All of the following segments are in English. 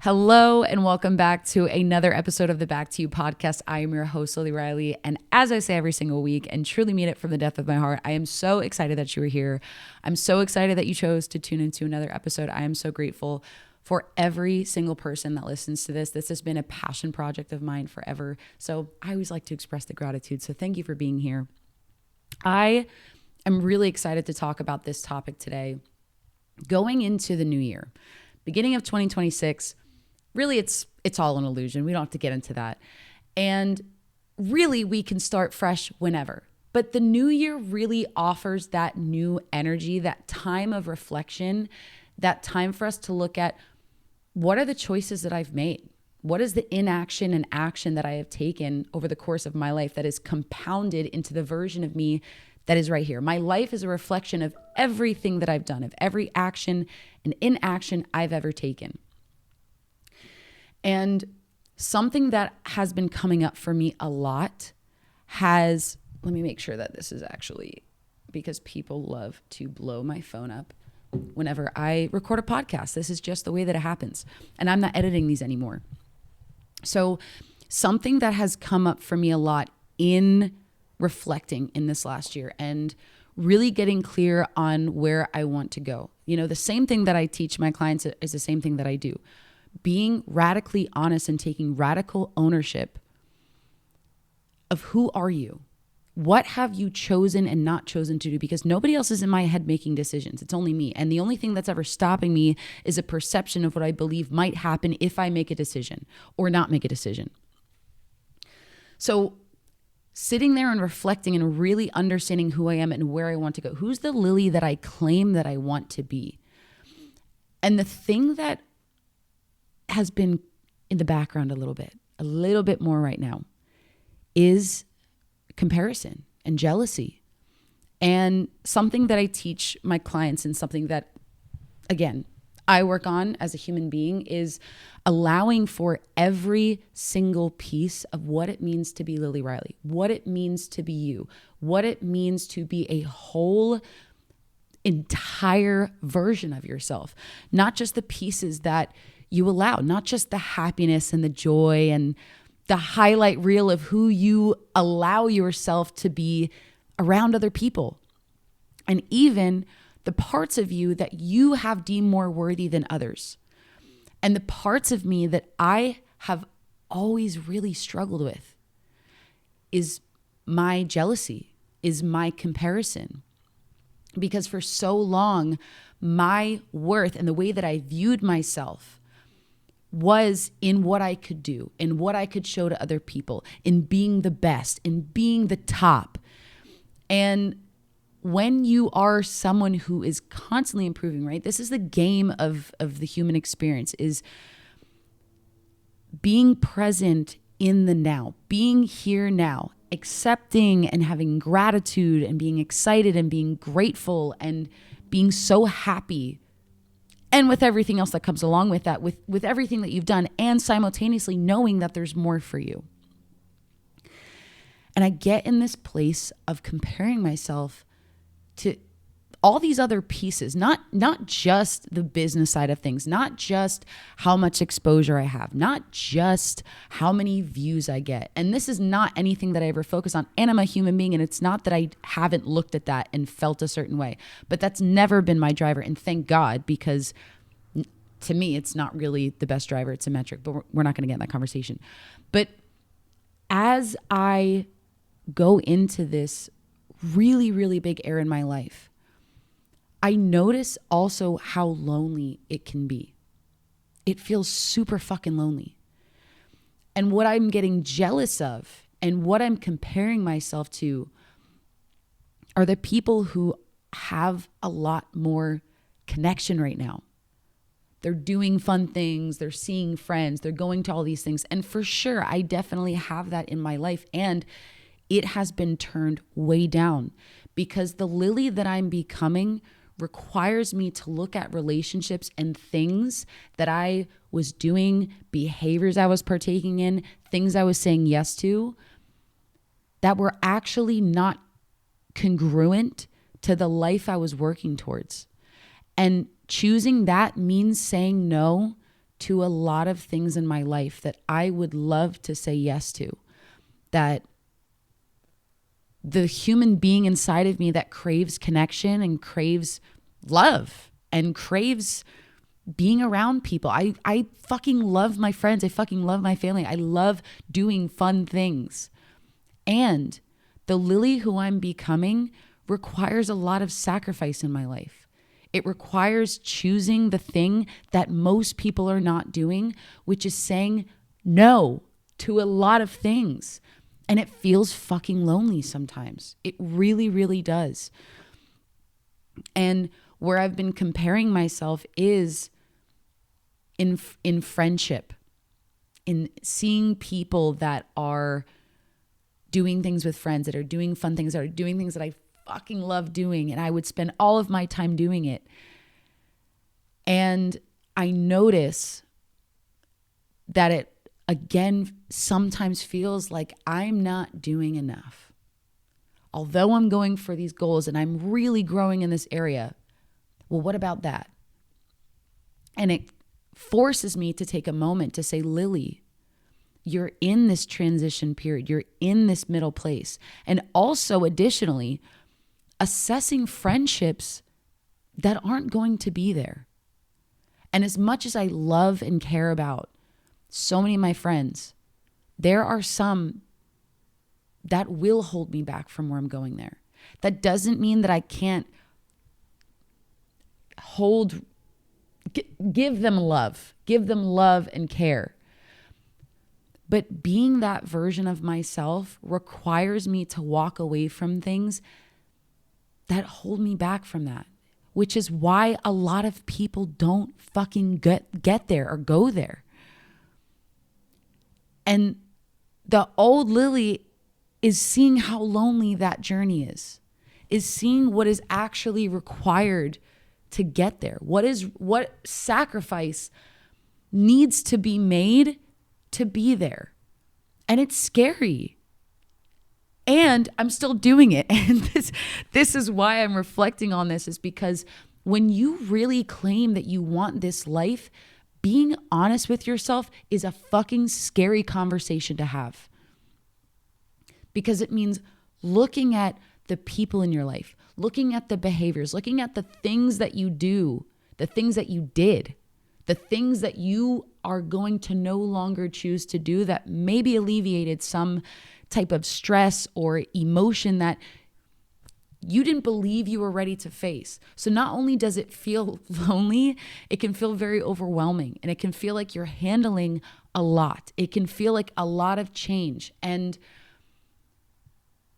Hello and welcome back to another episode of the Back to You podcast. I am your host, Lily Riley. And as I say every single week and truly mean it from the depth of my heart, I am so excited that you are here. I'm so excited that you chose to tune into another episode. I am so grateful for every single person that listens to this. This has been a passion project of mine forever. So I always like to express the gratitude. So thank you for being here. I am really excited to talk about this topic today. Going into the new year, beginning of 2026, really, it's all an illusion. We don't have to get into that. And really, we can start fresh whenever. But the new year really offers that new energy, that time of reflection, that time for us to look at what are the choices that I've made? What is the inaction and action that I have taken over the course of my life that is compounded into the version of me that is right here? My life is a reflection of everything that I've done, of every action and inaction I've ever taken. And something that has been coming up for me a lot let me make sure that this is actually, because people love to blow my phone up whenever I record a podcast. This is just the way that it happens. And I'm not editing these anymore. So something that has come up for me a lot in reflecting in this last year and really getting clear on where I want to go. You know, the same thing that I teach my clients is the same thing that I do. Being radically honest and taking radical ownership of who are you? What have you chosen and not chosen to do? Because nobody else is in my head making decisions. It's only me. And the only thing that's ever stopping me is a perception of what I believe might happen if I make a decision or not make a decision. So sitting there and reflecting and really understanding who I am and where I want to go. Who's the Lily that I claim that I want to be? And the thing that has been in the background a little bit more right now is comparison and jealousy. And something that I teach my clients and something that, again, I work on as a human being is allowing for every single piece of what it means to be Lily Riley, what it means to be you, what it means to be a whole entire version of yourself, not just the pieces that you allow, not just the happiness and the joy and the highlight reel of who you allow yourself to be around other people. And even the parts of you that you have deemed more worthy than others. And the parts of me that I have always really struggled with is my jealousy, is my comparison. Because for so long, my worth and the way that I viewed myself was in what I could do, in what I could show to other people, in being the best, in being the top. And when you are someone who is constantly improving, right? This is the game of the human experience, is being present in the now, being here now, accepting and having gratitude and being excited and being grateful and being so happy. And with everything else that comes along with that, with everything that you've done, and simultaneously knowing that there's more for you. And I get in this place of comparing myself to all these other pieces, not just the business side of things, not just how much exposure I have, not just how many views I get. And this is not anything that I ever focus on. And I'm a human being, and it's not that I haven't looked at that and felt a certain way, but that's never been my driver. And thank God, because to me, it's not really the best driver. It's a metric, but we're not going to get in that conversation. But as I go into this really, really big era in my life, I notice also how lonely it can be. It feels super fucking lonely. And what I'm getting jealous of and what I'm comparing myself to are the people who have a lot more connection right now. They're doing fun things, they're seeing friends, they're going to all these things. And for sure, I definitely have that in my life. And it has been turned way down because the Lily that I'm becoming requires me to look at relationships and things that I was doing, behaviors I was partaking in, things I was saying yes to, that were actually not congruent to the life I was working towards. And choosing that means saying no to a lot of things in my life that I would love to say yes to, that the human being inside of me that craves connection and craves love and craves being around people. I fucking love my friends. I fucking love my family. I love doing fun things. And the Lily who I'm becoming requires a lot of sacrifice in my life. It requires choosing the thing that most people are not doing, which is saying no to a lot of things. And it feels fucking lonely sometimes. It really, really does. And where I've been comparing myself is in friendship, in seeing people that are doing things with friends, that are doing fun things, that are doing things that I fucking love doing, and I would spend all of my time doing it. And I notice that it, again, sometimes feels like I'm not doing enough. Although I'm going for these goals and I'm really growing in this area, well, what about that? And it forces me to take a moment to say, Lily, you're in this transition period. You're in this middle place. And also, additionally, assessing friendships that aren't going to be there. And as much as I love and care about so many of my friends, there are some that will hold me back from where I'm going there. That doesn't mean that I can't give them love and care. But being that version of myself requires me to walk away from things that hold me back from that, which is why a lot of people don't fucking get there or go there. And the old Lily is seeing how lonely that journey is seeing what is actually required to get there. What sacrifice needs to be made to be there. And it's scary. And I'm still doing it. And this is why I'm reflecting on this, is because when you really claim that you want this life, being honest with yourself is a fucking scary conversation to have. Because it means looking at the people in your life, looking at the behaviors, looking at the things that you do, the things that you did, the things that you are going to no longer choose to do that maybe alleviated some type of stress or emotion that you didn't believe you were ready to face. So not only does it feel lonely, it can feel very overwhelming, and it can feel like you're handling a lot. It can feel like a lot of change. And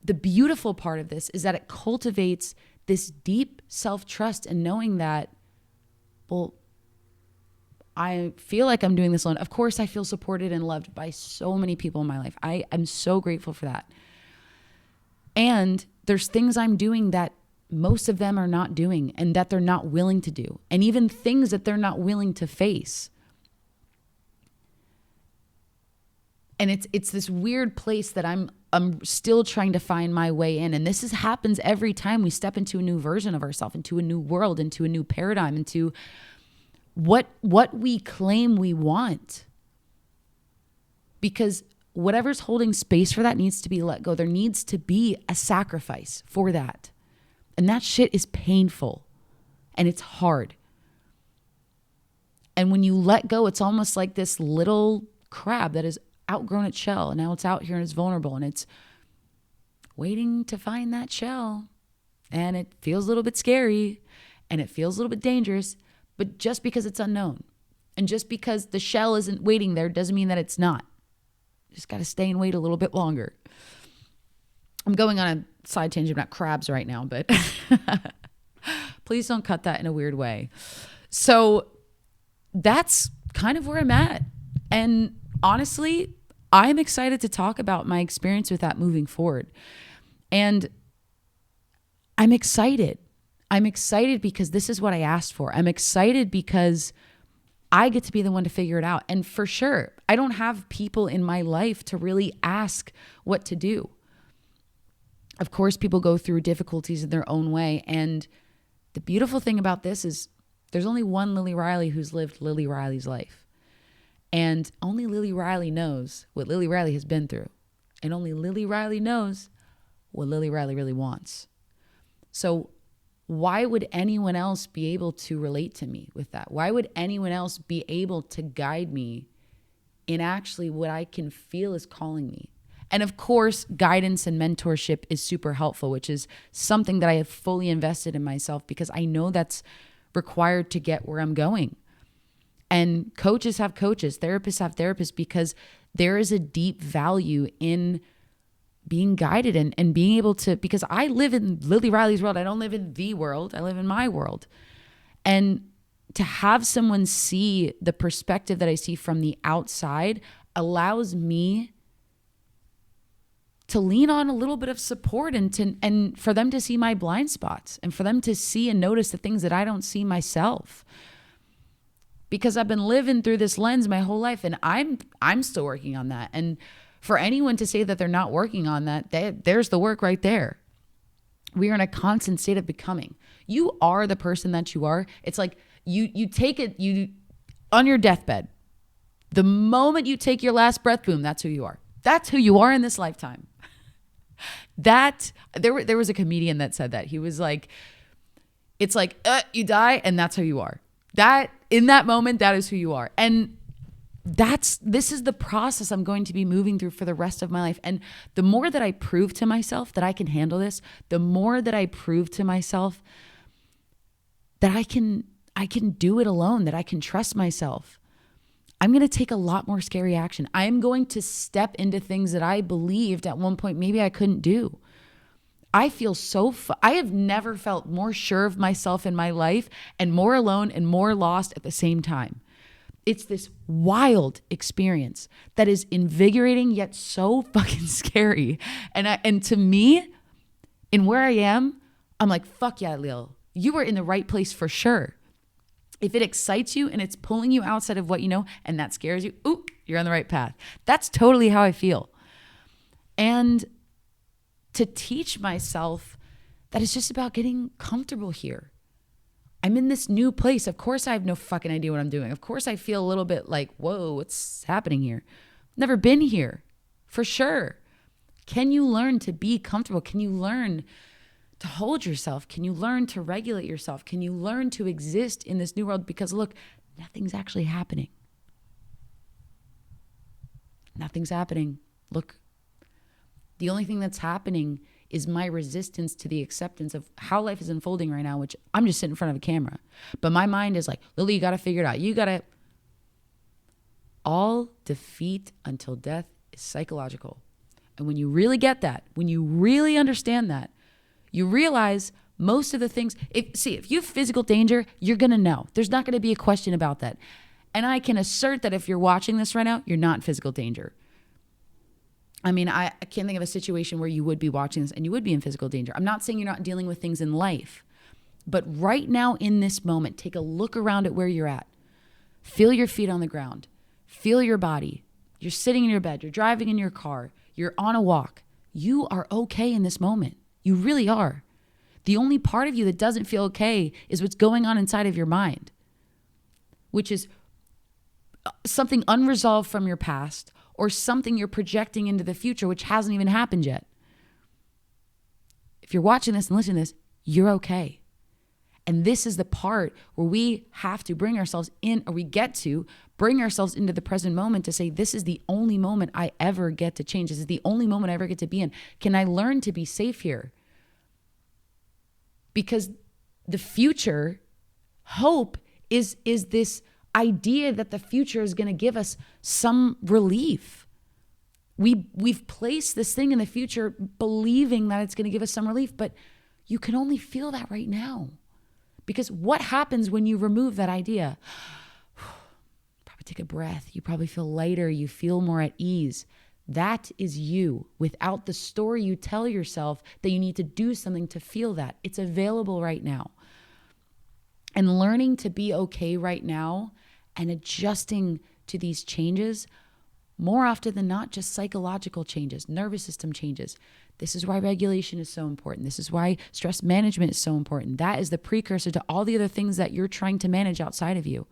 the beautiful part of this is that it cultivates this deep self-trust and knowing that, well, I feel like I'm doing this alone. Of course, I feel supported and loved by so many people in my life. I'm so grateful for that. And there's things I'm doing that most of them are not doing and that they're not willing to do. And even things that they're not willing to face. And it's this weird place that I'm still trying to find my way in. And this happens every time we step into a new version of ourselves, into a new world, into a new paradigm, into what we claim we want. Because whatever's holding space for that needs to be let go. There needs to be a sacrifice for that. And that shit is painful and it's hard. And when you let go, it's almost like this little crab that has outgrown its shell, and now it's out here and it's vulnerable and it's waiting to find that shell. And it feels a little bit scary and it feels a little bit dangerous, but just because it's unknown and just because the shell isn't waiting there doesn't mean that it's not. Just got to stay and wait a little bit longer. I'm going on a side tangent about crabs right now, but please don't cut that in a weird way. So that's kind of where I'm at. And honestly, I'm excited to talk about my experience with that moving forward. And I'm excited. I'm excited because this is what I asked for. I'm excited because I get to be the one to figure it out. And for sure, I don't have people in my life to really ask what to do. Of course, people go through difficulties in their own way. And the beautiful thing about this is there's only one Lily Riley who's lived Lily Riley's life. And only Lily Riley knows what Lily Riley has been through. And only Lily Riley knows what Lily Riley really wants. So why would anyone else be able to relate to me with that? Why would anyone else be able to guide me in actually what I can feel is calling me? And of course, guidance and mentorship is super helpful, which is something that I have fully invested in myself because I know that's required to get where I'm going. And coaches have coaches, therapists have therapists, because there is a deep value in being guided and being able to, because I live in Lily Riley's world. I don't live in the world. I live in my world. And to have someone see the perspective that I see from the outside allows me to lean on a little bit of support and for them to see my blind spots and for them to see and notice the things that I don't see myself. Because I've been living through this lens my whole life, and I'm still working on that. And for anyone to say that they're not working on that, there's the work right there. We are in a constant state of becoming. You are the person that you are. It's like you take it, on your deathbed, the moment you take your last breath, boom, that's who you are. That's who you are in this lifetime. There was a comedian that said that. He was like, it's like, you die and that's who you are. That in that moment, that is who you are. And this is the process I'm going to be moving through for the rest of my life. And the more that I prove to myself that I can handle this, the more that I prove to myself that I can do it alone, that I can trust myself, I'm going to take a lot more scary action. I'm going to step into things that I believed at one point maybe I couldn't do. I feel I have never felt more sure of myself in my life and more alone and more lost at the same time. It's this wild experience that is invigorating yet so fucking scary. And to me, in where I am, I'm like, fuck yeah, Lil, you are in the right place for sure. If it excites you and it's pulling you outside of what you know and that scares you, ooh, you're on the right path. That's totally how I feel. And to teach myself that it's just about getting comfortable here. I'm in this new place. Of course, I have no fucking idea what I'm doing. Of course, I feel a little bit like, whoa, what's happening here? Never been here, for sure. Can you learn to be comfortable? Can you learn to hold yourself? Can you learn to regulate yourself? Can you learn to exist in this new world? Because look, nothing's actually happening. Nothing's happening. Look, the only thing that's happening is my resistance to the acceptance of how life is unfolding right now, which I'm just sitting in front of a camera. But my mind is like, Lily, you got to figure it out. You got to. All defeat until death is psychological. And when you really get that, when you really understand that, you realize most of the things, if you have physical danger, you're going to know. There's not going to be a question about that. And I can assert that if you're watching this right now, you're not in physical danger. I mean, I can't think of a situation where you would be watching this and you would be in physical danger. I'm not saying you're not dealing with things in life, but right now in this moment, take a look around at where you're at. Feel your feet on the ground. Feel your body. You're sitting in your bed. You're driving in your car. You're on a walk. You are okay in this moment. You really are. The only part of you that doesn't feel okay is what's going on inside of your mind, which is something unresolved from your past or something you're projecting into the future, which hasn't even happened yet. If you're watching this and listening to this, you're okay. And this is the part where we have to bring ourselves in, or we get to bring ourselves into the present moment to say, this is the only moment I ever get to change. This is the only moment I ever get to be in. Can I learn to be safe here? Because the future, hope is this idea that the future is going to give us some relief. We've placed this thing in the future believing that it's going to give us some relief, but you can only feel that right now. Because what happens when you remove that idea? Probably take a breath. You probably feel lighter. You feel more at ease. That is you without the story you tell yourself that you need to do something to feel that. It's available right now. And learning to be okay right now and adjusting to these changes, more often than not, just psychological changes, nervous system changes. This is why regulation is so important. This is why stress management is so important. That is the precursor to all the other things that you're trying to manage outside of you.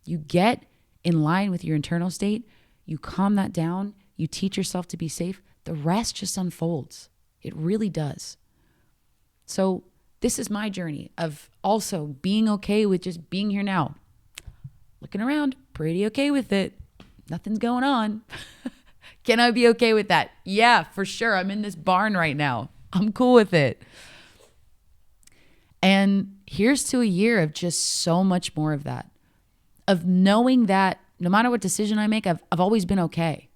You get in line with your internal state, you calm that down, you teach yourself to be safe, the rest just unfolds. It really does. So this is my journey of also being okay with just being here now. Looking around, pretty okay with it. Nothing's going on. Can I be okay with that? Yeah, for sure. I'm in this barn right now. I'm cool with it. And here's to a year of just so much more of that, of knowing that no matter what decision I make, I've always been okay.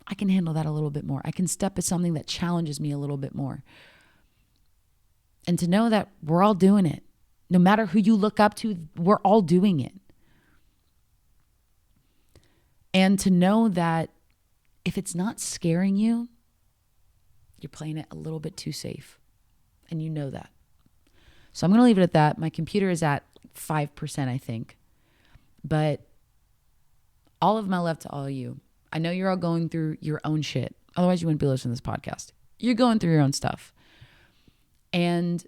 I can handle that a little bit more. I can step at something that challenges me a little bit more. And to know that we're all doing it. No matter who you look up to, we're all doing it. And to know that if it's not scaring you, you're playing it a little bit too safe. And you know that. So I'm going to leave it at that. My computer is at 5%, I think. But all of my love to all of you. I know you're all going through your own shit. Otherwise, you wouldn't be listening to this podcast. You're going through your own stuff. And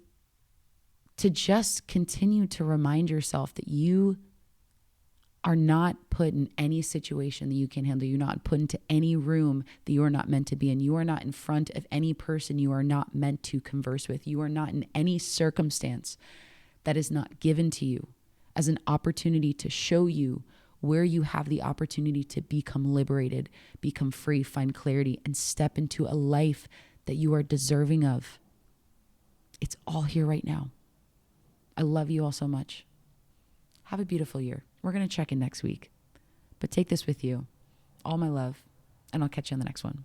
to just continue to remind yourself that you are not put in any situation that you can't handle. You're not put into any room that you are not meant to be in. You are not in front of any person you are not meant to converse with. You are not in any circumstance that is not given to you as an opportunity to show you where you have the opportunity to become liberated, become free, find clarity, and step into a life that you are deserving of. It's all here right now. I love you all so much. Have a beautiful year. We're going to check in next week. But take this with you. All my love. And I'll catch you on the next one.